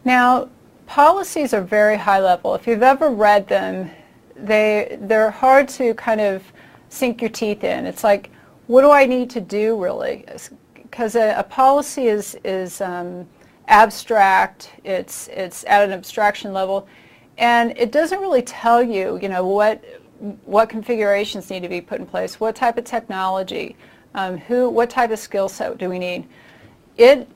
Now, policies are very high level. If you've ever read them, they're hard to kind of sink your teeth in. It's like, what do I need to do really? Because a policy is abstract. It's at an abstraction level, and it doesn't really tell you, what configurations need to be put in place, what type of technology, what type of skill set do we need. It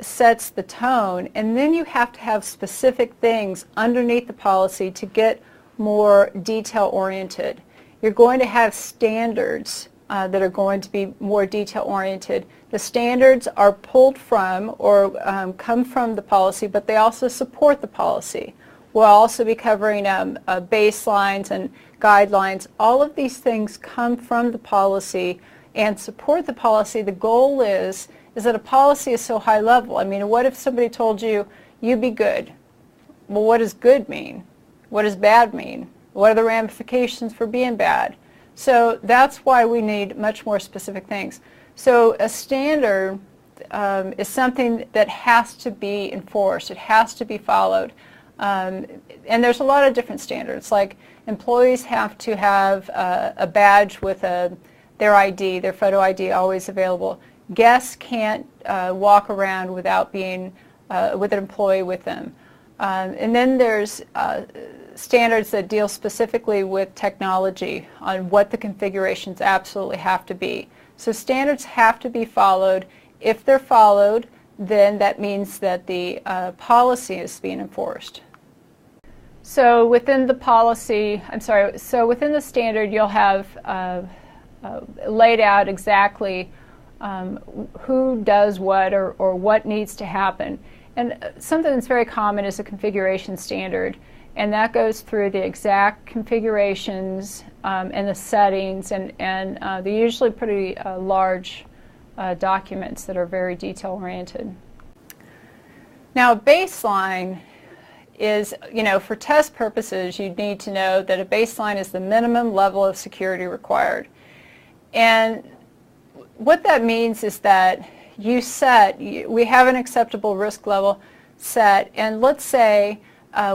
sets the tone, and then you have to have specific things underneath the policy to get more detail oriented. You're going to have standards that are going to be more detail oriented. The standards are pulled from or come from the policy, but they also support the policy. We'll also be covering baselines and guidelines. All of these things come from the policy and support the policy. The goal is that a policy is so high level. I mean, what if somebody told you, you be good? Well, what does good mean? What does bad mean? What are the ramifications for being bad? So that's why we need much more specific things. So a standard is something that has to be enforced. It has to be followed. And there's a lot of different standards. Like employees have to have a badge with their ID, their photo ID always available. Guests can't walk around without being with an employee with them. And then there's standards that deal specifically with technology on what the configurations absolutely have to be. So standards have to be followed. If they're followed, then that means that the policy is being enforced. So within the policy, so within the standard you'll have laid out exactly who does what or what needs to happen. And something that's very common is a configuration standard, and that goes through the exact configurations and the settings, and they're usually pretty large documents that are very detail oriented. Now, a baseline is, for test purposes, you need to know that a baseline is the minimum level of security required. And what that means is that we have an acceptable risk level set, and let's say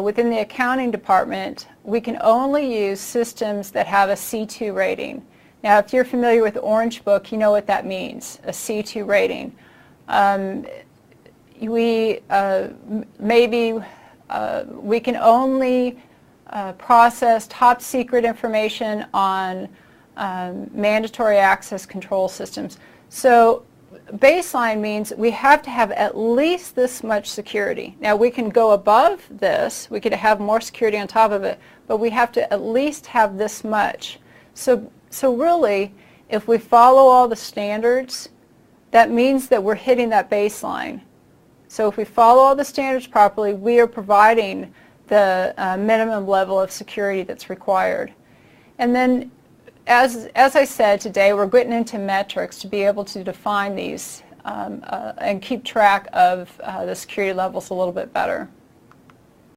within the accounting department, we can only use systems that have a C2 rating. Now, if you're familiar with Orange Book, you know what that means, a C2 rating. We can only process top secret information on mandatory access control systems. So baseline means we have to have at least this much security. Now, we can go above this, we could have more security on top of it, but we have to at least have this much. So really, if we follow all the standards, that means that we're hitting that baseline. So if we follow all the standards properly, we are providing the minimum level of security that's required. And then, as I said today, we're getting into metrics to be able to define these and keep track of the security levels a little bit better.